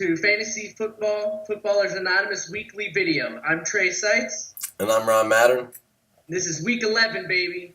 to Fantasy Football, Footballers Anonymous Weekly Video. I'm Trey Seitz. And I'm Ron Mattern. This is Week 11, baby.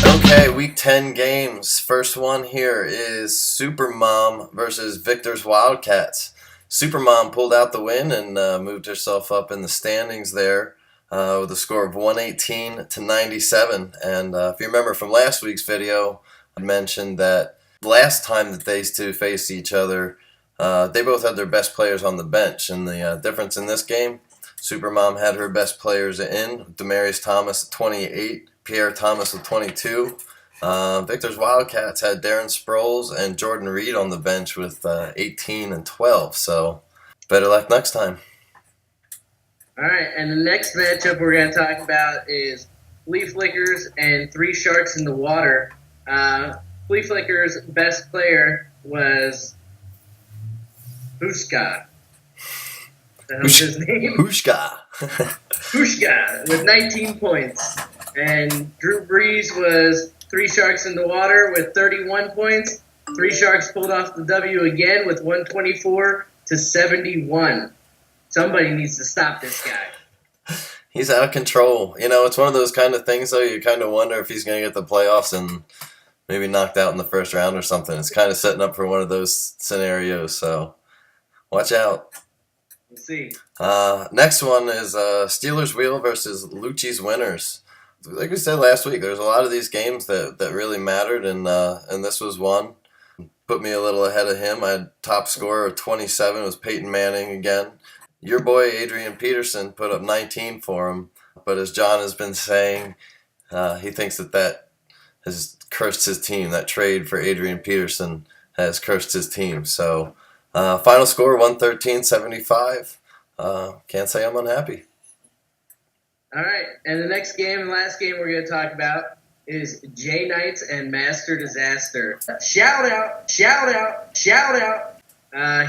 Okay, Week 10 games. First one here is Supermom versus Victor's Wildcats. Supermom pulled out the win and moved herself up in the standings there with a score of 118-97. And if you remember from last week's video, I mentioned that last time that these two faced each other, they both had their best players on the bench. And the difference in this game, Supermom had her best players in, Demarius Thomas at 28, Pierre Thomas with 22. Victor's Wildcats had Darren Sproles and Jordan Reed on the bench with 18 and 12. So better luck next time. All right, and the next matchup we're going to talk about is Flea Flickers and Three Sharks in the Water. Flea Flickers' best player was Hushka. That was his name. Hushka. Hushka with 19 points. And Drew Brees was Three Sharks in the Water with 31 points. Three Sharks pulled off the W again with 124-71. Somebody needs to stop this guy. He's out of control. You know, it's one of those kind of things, though, you kind of wonder if he's going to get the playoffs and maybe knocked out in the first round or something. It's kind of setting up for one of those scenarios, so watch out. We'll see. Next one is Steelers Wheel versus Lucci's Winners. Like we said last week, there's a lot of these games that really mattered, and this was one. Put me a little ahead of him. I had top scorer of 27. It was Peyton Manning again. Your boy Adrian Peterson put up 19 for him, but as John has been saying, he thinks that has cursed his team. That trade for Adrian Peterson has cursed his team. So final score 113-75. Can't say I'm unhappy. All right, and the next game and last game we're going to talk about is Jay Knights and Master Disaster. Shout out, shout out, shout out.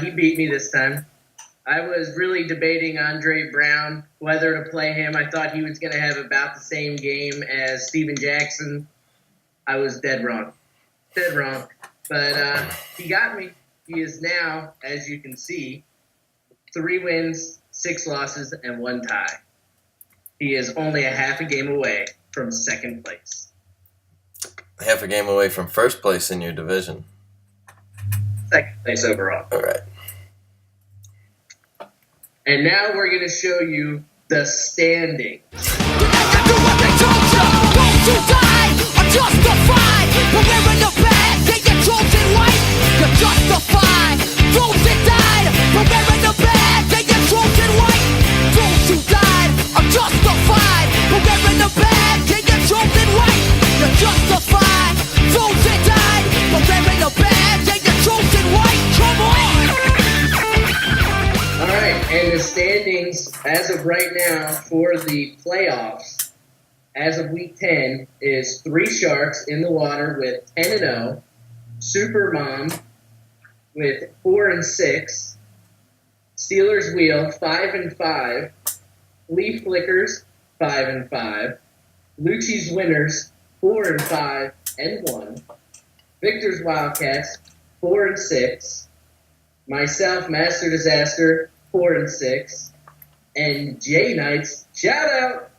He beat me this time. I was really debating Andre Brown, whether to play him. I thought he was going to have about the same game as Steven Jackson. I was dead wrong. Dead wrong. But he got me. He is now, as you can see, 3 wins, 6 losses, and 1 tie. He is only a half a game away from second place. Half a game away from first place in your division. Second place overall. All right. And now we're going to show you the standings. And the standings as of right now for the playoffs, as of Week 10, is Three Sharks in the Water with 10-0, Supermom with 4-6, Steelers Wheel 5-5, Flea Flickers 5-5, Lucci's Winners 4-5-1, Victor's Wildcats 4-6, myself Master Disaster 4-6, and Jay Knights, shout out,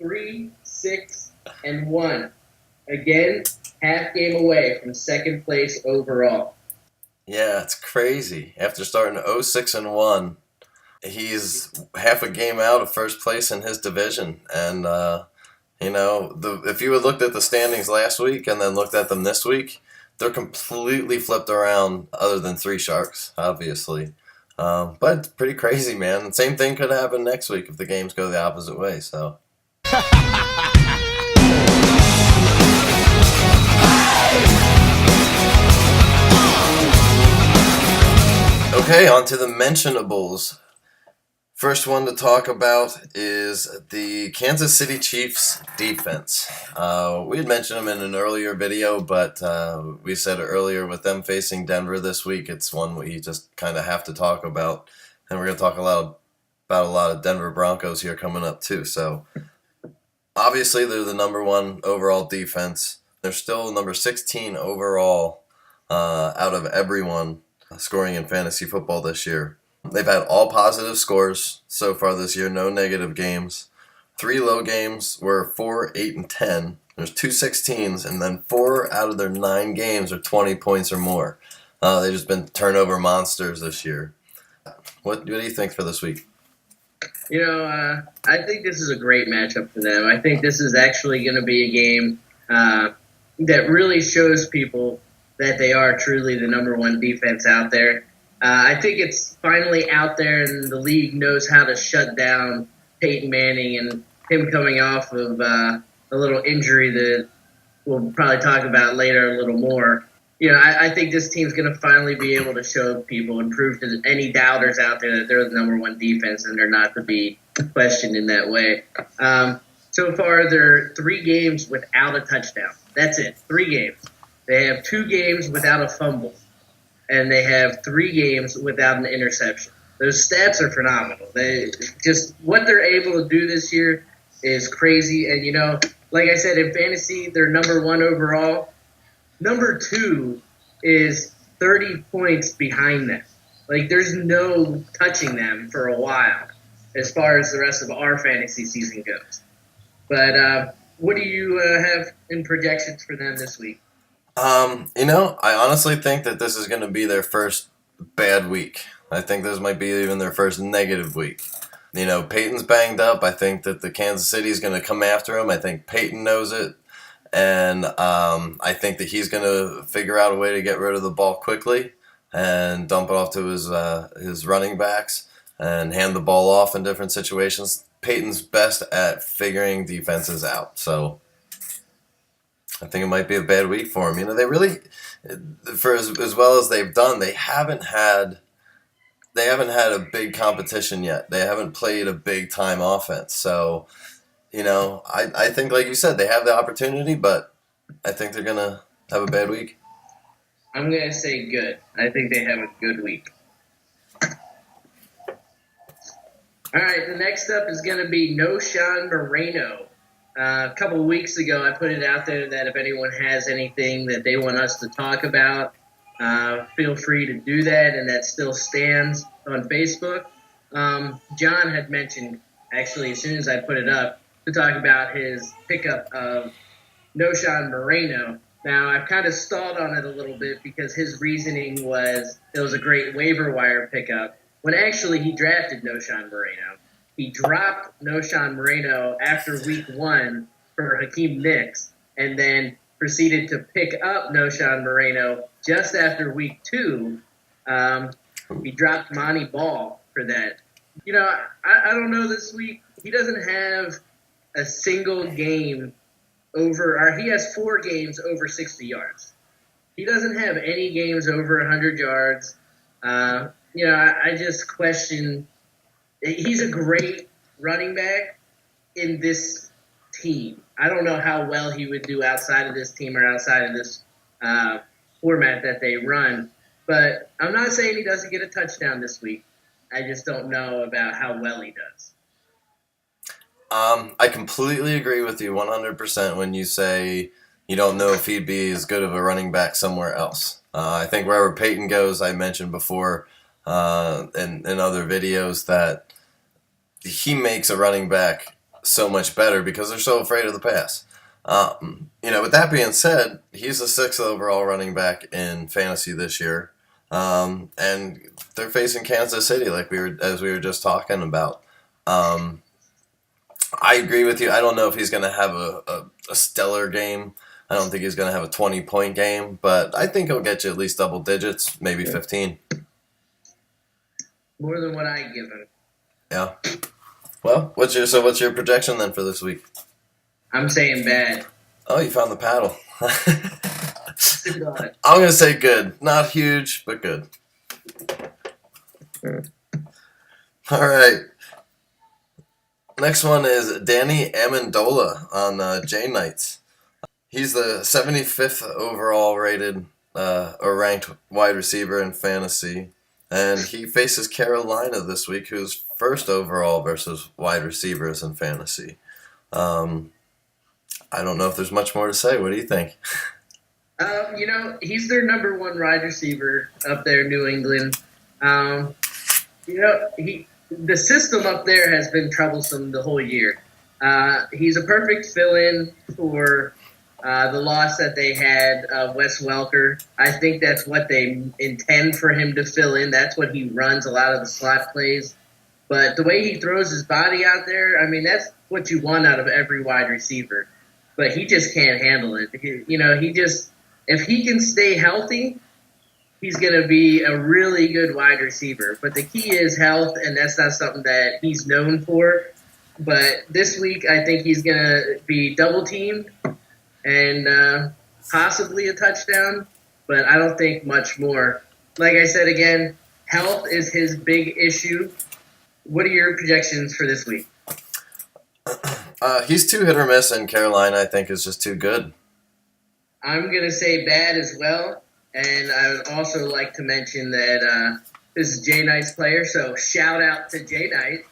3-6-1. Again, half game away from second place overall. Yeah, it's crazy. After starting 0-6-1, he's half a game out of first place in his division. And if you had looked at the standings last week and then looked at them this week, they're completely flipped around. Other than Three Sharks, obviously. But it's pretty crazy, man. The same thing could happen next week if the games go the opposite way. So. Okay, on to the mentionables. First one to talk about is the Kansas City Chiefs defense. We had mentioned them in an earlier video, but we said earlier with them facing Denver this week, it's one we just kind of have to talk about. And we're going to talk about a lot of Denver Broncos here coming up too. So obviously they're the number one overall defense. They're still number 16 overall out of everyone scoring in fantasy football this year. They've had all positive scores so far this year, no negative games. 3 low games were 4, 8, and 10. There's 2 16s, and then 4 out of their 9 games are 20 points or more. They've just been turnover monsters this year. What do you think for this week? I think this is a great matchup for them. I think this is actually going to be a game that really shows people that they are truly the number one defense out there. I think it's finally out there, and the league knows how to shut down Peyton Manning and him coming off of a little injury that we'll probably talk about later a little more. I think this team's going to finally be able to show people and prove to any doubters out there that they're the number one defense and they're not to be questioned in that way. So far, they're 3 games without a touchdown. That's it, 3 games. They have 2 games without a fumble, and they have 3 games without an interception. Those stats are phenomenal. What they're able to do this year is crazy. And, like I said, in fantasy, they're number 1 overall. Number 2 is 30 points behind them. Like, there's no touching them for a while as far as the rest of our fantasy season goes. But what do you have in projections for them this week? I honestly think that this is going to be their first bad week. I think this might be even their first negative week. Peyton's banged up. I think that the Kansas City is going to come after him. I think Peyton knows it. And I think that he's going to figure out a way to get rid of the ball quickly and dump it off to his running backs and hand the ball off in different situations. Peyton's best at figuring defenses out. So I think it might be a bad week for him. They really, for as well as they've done, they haven't had a big competition yet. They haven't played a big time offense. So I think, like you said, they have the opportunity, but I think they're going to have a bad week. I'm going to say good. I think they have a good week. All right, the next up is going to be Noshan Moreno. A couple of weeks ago, I put it out there that if anyone has anything that they want us to talk about, feel free to do that, and that still stands on Facebook. John had mentioned, actually, as soon as I put it up, to talk about his pickup of Noshan Moreno. Now, I've kind of stalled on it a little bit because his reasoning was it was a great waiver wire pickup, when actually he drafted Noshan Moreno. He dropped Noshan Moreno after week 1 for Hakeem Nicks, and then proceeded to pick up Noshan Moreno just after week 2. He dropped Monty Ball for that. I don't know this week. He doesn't have a single game he has 4 games over 60 yards. He doesn't have any games over 100 yards. I just question. He's a great running back in this team. I don't know how well he would do outside of this team or outside of this format that they run. But I'm not saying he doesn't get a touchdown this week. I just don't know about how well he does. I completely agree with you 100% when you say you don't know if he'd be as good of a running back somewhere else. I think wherever Peyton goes, I mentioned before in other videos that he makes a running back so much better because they're so afraid of the pass. With that being said, he's the 6th overall running back in fantasy this year. And they're facing Kansas City as we were just talking about. I agree with you. I don't know if he's going to have a stellar game. I don't think he's going to have a 20-point game, but I think he'll get you at least double digits, maybe 15. More than what I give him. Yeah. Well, what's your projection then for this week? I'm saying bad. Oh, you found the paddle. I'm going to say good. Not huge, but good. All right. Next one is Danny Amendola on J Knights. He's the 75th overall rated or ranked wide receiver in fantasy. And he faces Carolina this week, who's first overall versus wide receivers in fantasy. I don't know if there's much more to say. What do you think? He's their number one wide receiver up there in New England. The system up there has been troublesome the whole year. He's a perfect fill-in for the loss that they had of Wes Welker. I think that's what they intend for him to fill in. That's what he runs, a lot of the slot plays. But the way he throws his body out there, I mean, that's what you want out of every wide receiver. But he just can't handle it. If he can stay healthy, he's going to be a really good wide receiver. But the key is health, and that's not something that he's known for. But this week, I think he's going to be double-teamed and possibly a touchdown, but I don't think much more. Like I said again, health is his big issue. What are your projections for this week? He's too hit or miss, and Carolina, I think, is just too good. I'm going to say bad as well, and I would also like to mention that this is Jay Knight's player, so shout out to Jay Knight.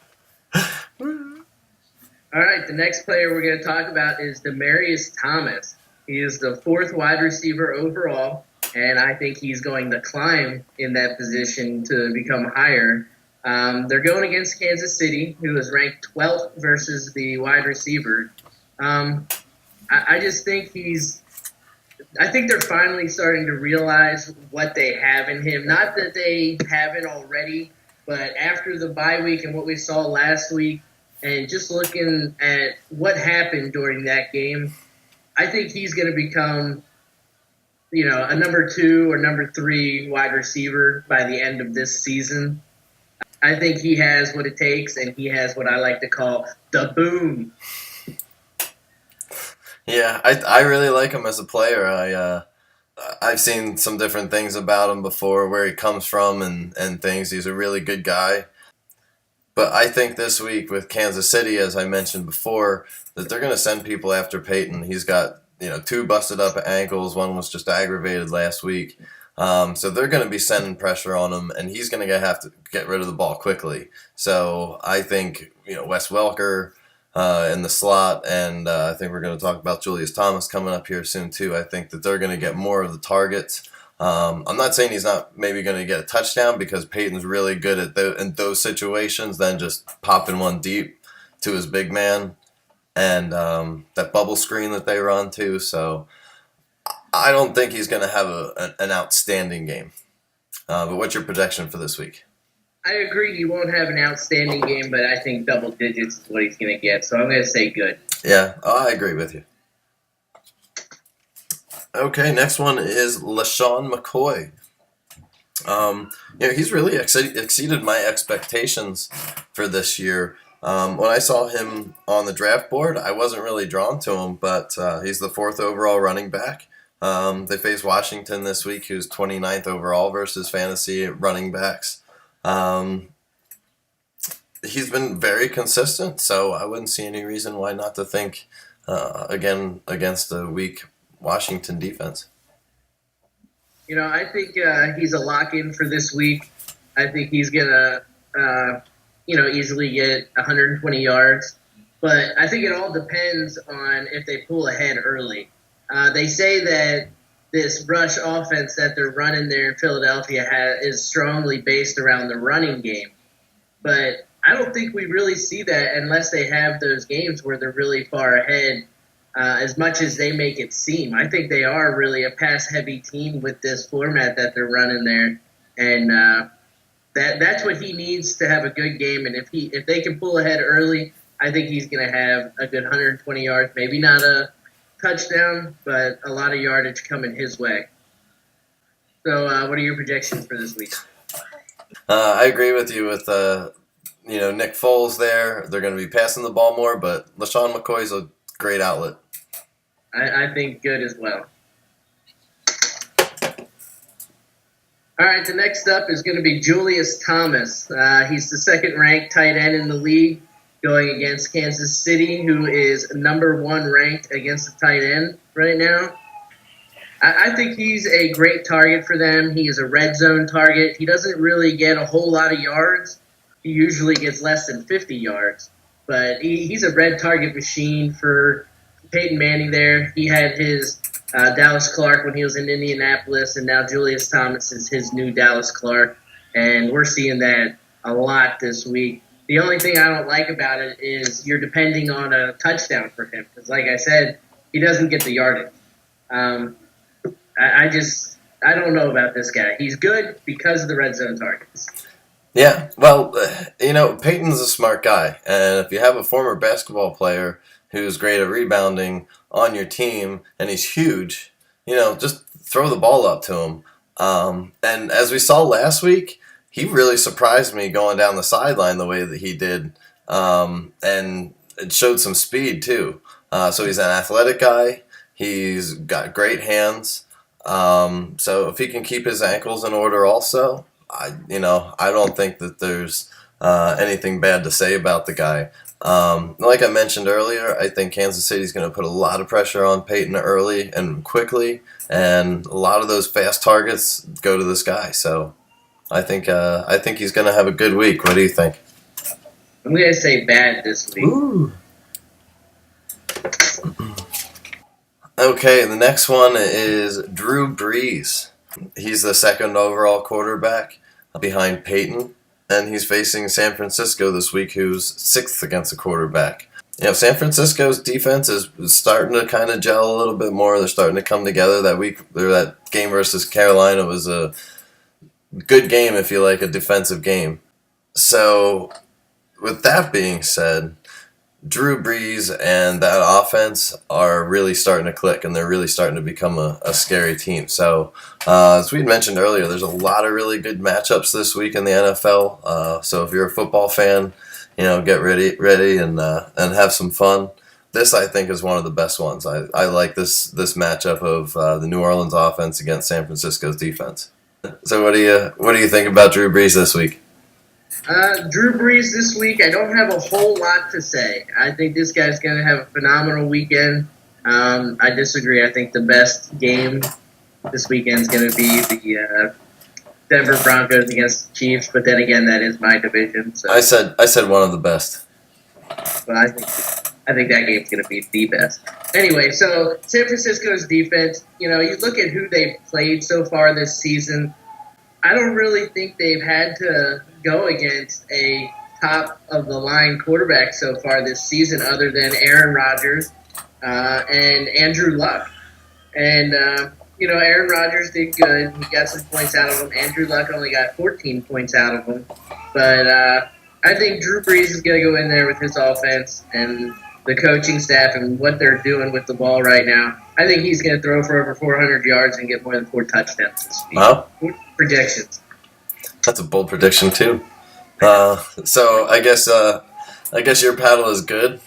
All right, the next player we're going to talk about is Demaryius Thomas. He is the fourth wide receiver overall, and I think he's going to climb in that position to become higher. They're going against Kansas City, who is ranked 12th versus the wide receiver. I just think I think they're finally starting to realize what they have in him. Not that they haven't already, but after the bye week and what we saw last week, and just looking at what happened during that game, I think he's going to become, a number 2 or number 3 wide receiver by the end of this season. I think he has what it takes, and he has what I like to call the boom. Yeah, I really like him as a player. I've seen some different things about him before, where he comes from and things. He's a really good guy. But I think this week with Kansas City, as I mentioned before, that they're going to send people after Peyton. He's got 2 busted up ankles. One was just aggravated last week. So they're going to be sending pressure on him, and he's going to have to get rid of the ball quickly. So I think Wes Welker in the slot, and I think we're going to talk about Julius Thomas coming up here soon too. I think that they're going to get more of the targets. I'm not saying he's not maybe going to get a touchdown, because Peyton's really good at in those situations, then just popping one deep to his big man, and that bubble screen that they run too. So I don't think he's going to have an outstanding game. But what's your projection for this week? I agree he won't have an outstanding game, but I think double digits is what he's going to get. So I'm going to say good. Yeah, I agree with you. Okay, next one is LaShawn McCoy. He's really exceeded my expectations for this year. When I saw him on the draft board, I wasn't really drawn to him, but he's the 4th overall running back. They face Washington this week, who's 29th overall versus fantasy running backs. He's been very consistent, so I wouldn't see any reason why not to think again against a weak Washington defense. I think he's a lock-in for this week. I think he's going to, easily get 120 yards. But I think it all depends on if they pull ahead early. They say that this rush offense that they're running there in Philadelphia is strongly based around the running game. But I don't think we really see that unless they have those games where they're really far ahead, as much as they make it seem. I think they are really a pass-heavy team with this format that they're running there. And that's what he needs to have a good game. And if they can pull ahead early, I think he's going to have a good 120 yards, maybe not a touchdown, but a lot of yardage coming his way. So what are your projections for this week? I agree with you with Nick Foles there. They're going to be passing the ball more, but LaShawn McCoy's a great outlet. I think good as well. All right, the next up is going to be Julius Thomas. He's the 2nd-ranked tight end in the league, going against Kansas City, who is number 1 ranked against the tight end right now. I think he's a great target for them. He is a red zone target. He doesn't really get a whole lot of yards. He usually gets less than 50 yards. But he's a red target machine for Peyton Manning there. He had his Dallas Clark when he was in Indianapolis, and now Julius Thomas is his new Dallas Clark. And we're seeing that a lot this week. The only thing I don't like about it is you're depending on a touchdown for him. Because, like I said, he doesn't get the yardage. I don't know about this guy. He's good because of the red zone targets. Yeah, well, Peyton's a smart guy, and if you have a former basketball player who's great at rebounding on your team and he's huge, just throw the ball up to him. And as we saw last week, he really surprised me going down the sideline the way that he did, and it showed some speed too. So he's an athletic guy. He's got great hands. So if he can keep his ankles in order also, I don't think that there's anything bad to say about the guy. Like I mentioned earlier, I think Kansas City's going to put a lot of pressure on Peyton early and quickly, and a lot of those fast targets go to this guy. So I think he's going to have a good week. What do you think? I'm going to say bad this week. Ooh. Okay, the next one is Drew Brees. He's the second overall quarterback behind Peyton, and he's facing San Francisco this week, who's sixth against a quarterback. San Francisco's defense is starting to kind of gel a little bit more. They're starting to come together. That game versus Carolina was a good game, if you like a defensive game. So, with that being said, Drew Brees and that offense are really starting to click, and they're really starting to become a scary team. So, as we mentioned earlier, there's a lot of really good matchups this week in the NFL. So if you're a football fan, get ready and have some fun. This, I think, is one of the best ones. I like this matchup of the New Orleans offense against San Francisco's defense. So what do you think about Drew Brees this week? Drew Brees this week, I don't have a whole lot to say. I think this guy's going to have a phenomenal weekend. I disagree. I think the best game this weekend is going to be the Denver Broncos against the Chiefs, but then again, that is my division. So. I said one of the best. But I think that game's going to be the best. Anyway, so San Francisco's defense, you look at who they've played so far this season. I don't really think they've had to go against a top-of-the-line quarterback so far this season other than Aaron Rodgers and Andrew Luck. And, Aaron Rodgers did good. He got some points out of him. Andrew Luck only got 14 points out of him. But I think Drew Brees is going to go in there with his offense and the coaching staff and what they're doing with the ball right now. I think he's going to throw for over 400 yards and get more than 4 touchdowns this week. Wow. Predictions. That's a bold prediction too. So I guess your paddle is good.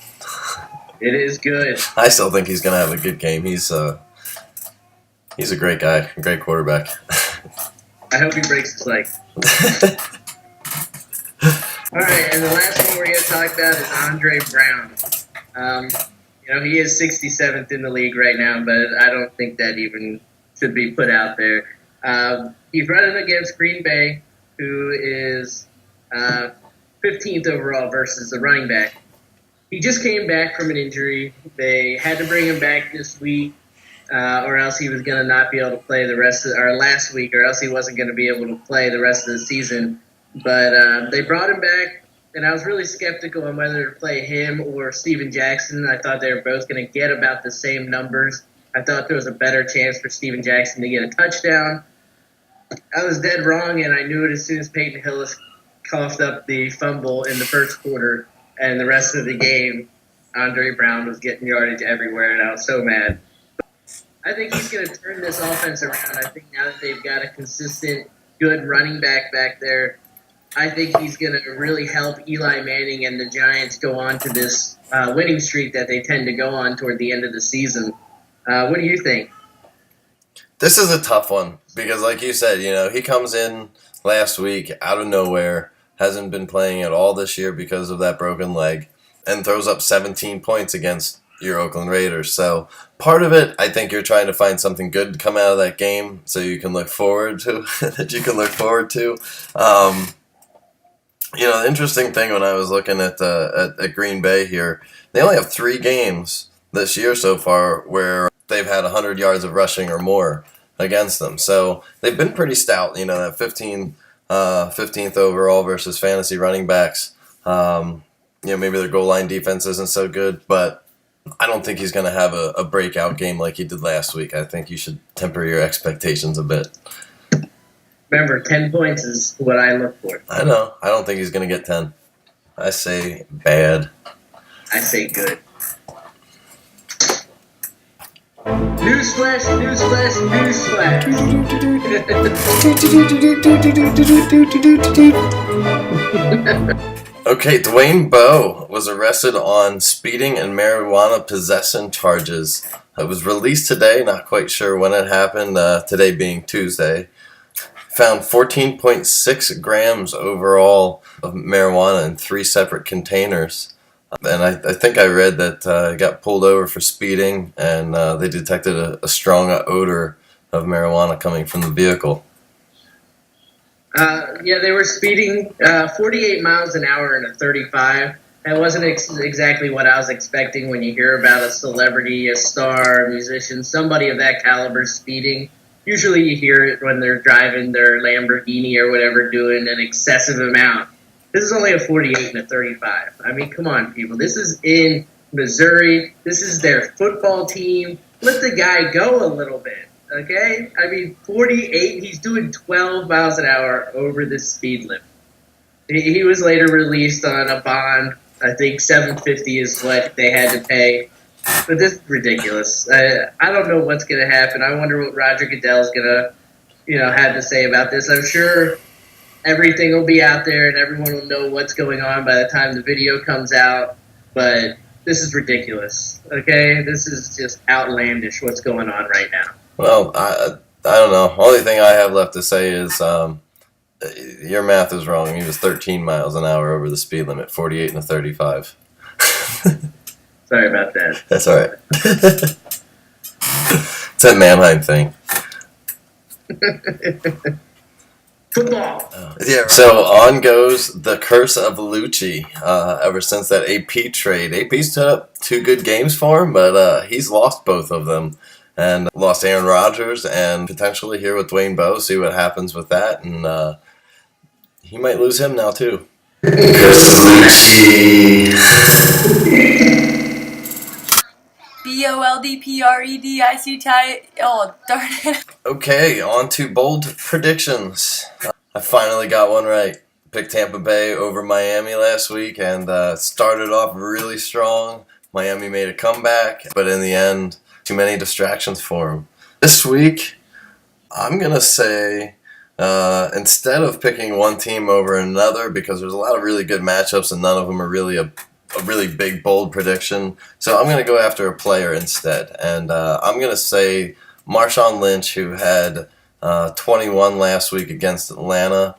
It is good. I still think he's gonna have a good game. He's a great guy, a great quarterback. I hope he breaks his leg. All right, and the last one we're going to talk about is Andre Brown. He is 67th in the league right now, but I don't think that even should be put out there. He's running against Green Bay, who is 15th overall versus the running back. He just came back from an injury. They had to bring him back this week, or else he was going to not be able to play last week, or else he wasn't going to be able to play the rest of the season. But they brought him back, and I was really skeptical on whether to play him or Steven Jackson. I thought they were both going to get about the same numbers. I thought there was a better chance for Steven Jackson to get a touchdown. I was dead wrong, and I knew it as soon as Peyton Hillis coughed up the fumble in the first quarter, and the rest of the game, Andre Brown was getting yardage everywhere, and I was so mad. I think he's going to turn this offense around. I think now that they've got a consistent, good running back there, I think he's going to really help Eli Manning and the Giants go on to this winning streak that they tend to go on toward the end of the season. What do you think? This is a tough one because, like you said, he comes in last week out of nowhere, hasn't been playing at all this year because of that broken leg, and throws up 17 points against your Oakland Raiders. So part of it, I think you're trying to find something good to come out of that game, so you can look forward to that you can look forward to. The interesting thing when I was looking at Green Bay here, they only have 3 games this year so far where they've had 100 yards of rushing or more against them. So they've been pretty stout. That 15th overall versus fantasy running backs. Maybe their goal line defense isn't so good, but I don't think he's going to have a breakout game like he did last week. I think you should temper your expectations a bit. Remember, 10 points is what I look for. I know. I don't think he's going to get 10. I say bad. I say good. Newsflash, newsflash, newsflash. Okay, Dwayne Bowe was arrested on speeding and marijuana possession charges. It was released today, not quite sure when it happened, today being Tuesday. Found 14.6 grams overall of marijuana in 3 separate containers. And I think I read that he got pulled over for speeding, and they detected a strong odor of marijuana coming from the vehicle. They were speeding 48 miles an hour in a 35. That wasn't exactly what I was expecting when you hear about a celebrity, a star, a musician, somebody of that caliber speeding. Usually you hear it when they're driving their Lamborghini or whatever, doing an excessive amount. This is only a 48 and a 35. I mean, come on, people. This is in Missouri. This is their football team. Let the guy go a little bit, okay? I mean, 48, he's doing 12 miles an hour over the speed limit. He was later released on a bond. I think $750 is what they had to pay. But this is ridiculous. I don't know what's going to happen. I wonder what Roger Goodell's going to, have to say about this. I'm sure everything will be out there and everyone will know what's going on by the time the video comes out. But this is ridiculous, okay? This is just outlandish what's going on right now. Well, I don't know. Only thing I have left to say is your math is wrong. He was 13 miles an hour over the speed limit, 48 and a 35. Sorry about that. That's all right. It's that Mannheim thing. Football. Yeah. Right. So on goes the curse of Lucci. Ever since that AP trade, AP's put up 2 good games for him, but he's lost both of them. And lost Aaron Rodgers, and potentially here with Dwayne Bowe, see what happens with that. And he might lose him now, too. Curse of Lucci. BOLDPREDIC. Oh, darn it. Okay, on to bold predictions. I finally got one right. Picked Tampa Bay over Miami last week, and started off really strong. Miami made a comeback, but in the end, too many distractions for him. This week, I'm going to say, instead of picking one team over another, because there's a lot of really good matchups and none of them are really a really big, bold prediction, so I'm going to go after a player instead. And I'm going to say Marshawn Lynch, who had 21 last week against Atlanta.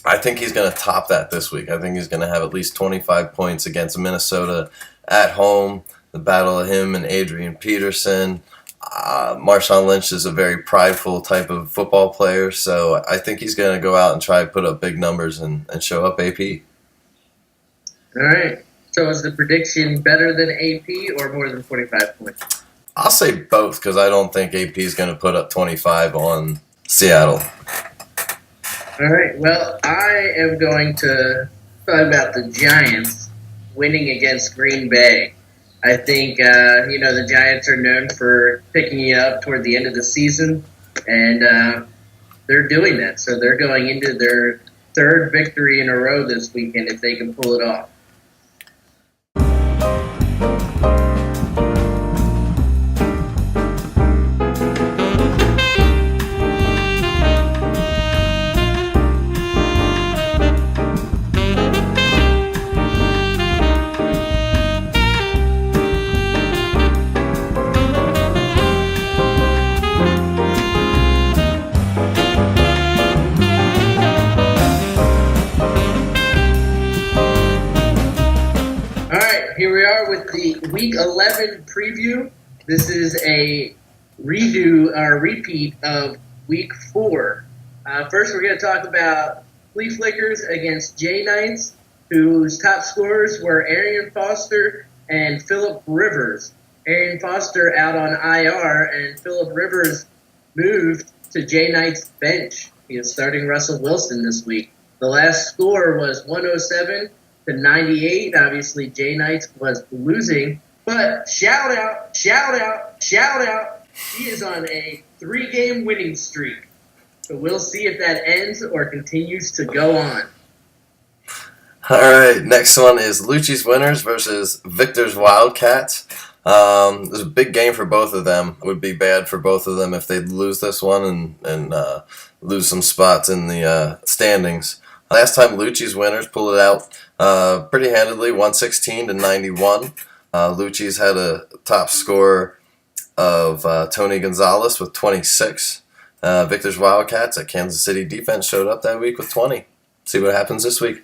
I think he's going to top that this week. I think he's going to have at least 25 points against Minnesota at home. The battle of him and Adrian Peterson. Marshawn Lynch is a very prideful type of football player, so I think he's going to go out and try to put up big numbers and show up AP. All right. So is the prediction better than AP or more than 45 points? I'll say both, because I don't think AP is going to put up 25 on Seattle. All right. Well, I am going to talk about the Giants winning against Green Bay. I think, the Giants are known for picking you up toward the end of the season, and they're doing that. So they're going into their 3rd victory in a row this weekend if they can pull it off. 11 preview. This is a repeat of Week 4. First, we're going to talk about Flea Flickers against J Knights, whose top scorers were Arian Foster and Philip Rivers. Arian Foster out on IR, and Philip Rivers moved to J Knight's bench. He is starting Russell Wilson this week. The last score was 107-98. Obviously, J Knights was losing. But shout out, he is on a 3-game winning streak. So we'll see if that ends or continues to go on. All right, next one is Lucci's Winners versus Victor's Wildcats. It was a big game for both of them. It would be bad for both of them if they lose this one and lose some spots in the standings. Last time Lucci's Winners pulled it out pretty handedly, 116-91. Lucci's had a top score of Tony Gonzalez with 26. Victor's Wildcats at Kansas City defense showed up that week with 20. See what happens this week.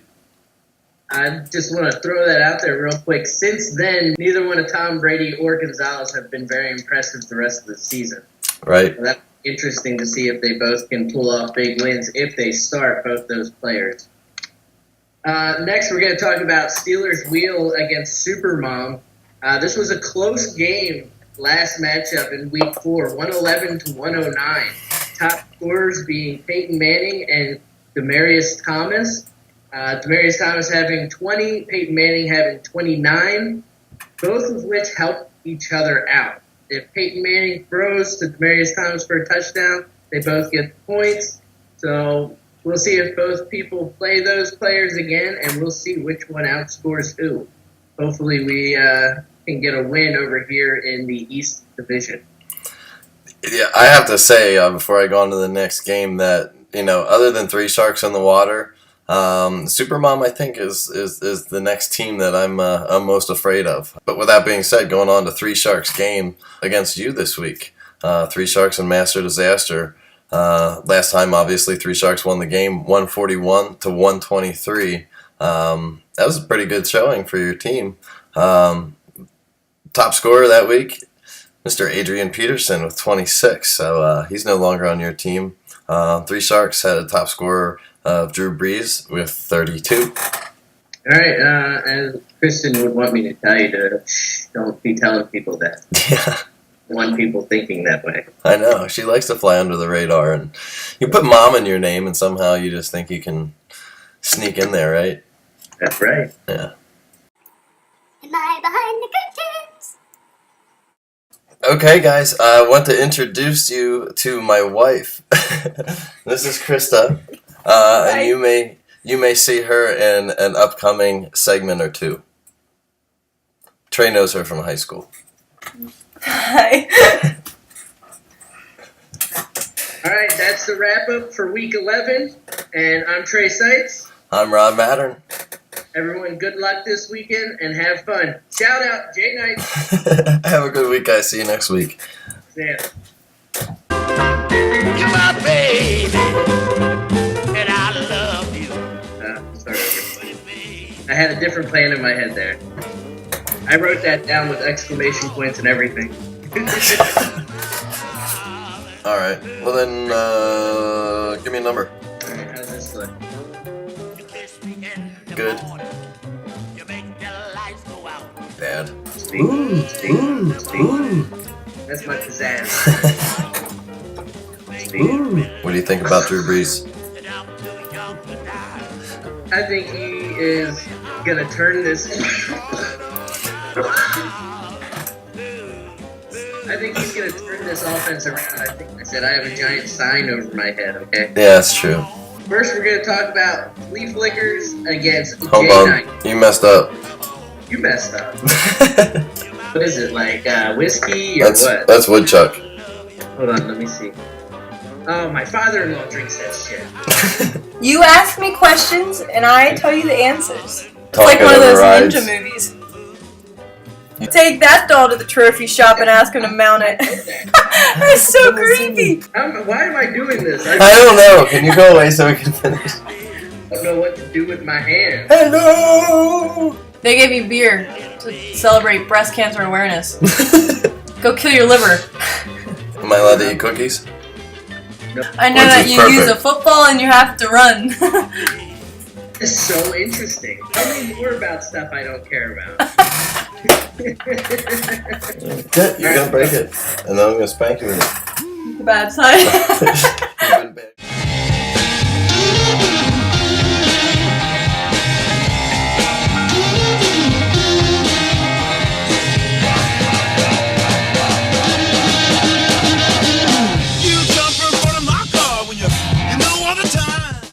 I just want to throw that out there real quick. Since then, neither one of Tom Brady or Gonzalez have been very impressive the rest of the season. Right. So that's interesting to see if they both can pull off big wins if they start both those players. Next, we're going to talk about Steelers Wheel against Supermom. This was a close game last matchup in Week 4, 111-109. Top scorers being Peyton Manning and Demaryius Thomas. Demaryius Thomas having 20, Peyton Manning having 29, both of which help each other out. If Peyton Manning throws to Demaryius Thomas for a touchdown, they both get the points. So we'll see if both people play those players again, and we'll see which one outscores who. Hopefully we can get a win over here in the East Division. Yeah, I have to say before I go on to the next game that, other than Three Sharks in the Water, Supermom, I think, is the next team that I'm most afraid of. But with that being said, going on to Three Sharks game against you this week, Three Sharks and Master Disaster. Last time, obviously, Three Sharks won the game 141-123. That was a pretty good showing for your team. Top scorer that week, Mr. Adrian Peterson with 26. So he's no longer on your team. Three Sharks had a top scorer of Drew Brees with 32. All right, as Kristen would want me to tell you to don't be telling people that. Yeah. Want people thinking that way. I know. She likes to fly under the radar. And you put Mom in your name and somehow you just think you can sneak in there, right? That's right. Yeah. Am I behind the curtains? Okay, guys, I want to introduce you to my wife. This is Krista, and you may see her in an upcoming segment or two. Trey knows her from high school. Hi. All right, that's the wrap-up for Week 11, and I'm Trey Seitz. I'm Rob Mattern. Everyone, good luck this weekend, and have fun. Shout out, J Knights. Have a good week, guys. See you next week. See ya. You're my baby, and I love you. Start over. I had a different plan in my head there. I wrote that down with exclamation points and everything. All right. Well, then, give me a number. All right, how's this look? Good. Bad. Steve. That's my pizzazz. Steve. What do you think about Drew Brees? I think he is gonna turn this. I think he's gonna turn this offense around. I said I have a giant sign over my head. Okay. Yeah, that's true. First, we're gonna talk about Flea Flickers against Hold J on. Knight. You messed up. You messed up. What is it, like whiskey or what? That's woodchuck. Hold on, let me see. Oh, my father-in-law drinks that shit. You ask me questions, and I tell you the answers. It's like Talking one of those overrides. ninja movies. Take that doll to the trophy shop and ask him to mount it. That's so creepy. Why am I doing this? I don't know. Can you go away so we can finish? I don't know what to do with my hand. Hello. They gave me beer to to celebrate breast cancer awareness. Go kill your liver. Am I allowed to eat cookies? I know Which that is you use a perfect. football and you have to run. It's so interesting. Tell me more about stuff I don't care about. You're gonna break it, and then I'm gonna spank you with it. Bad side.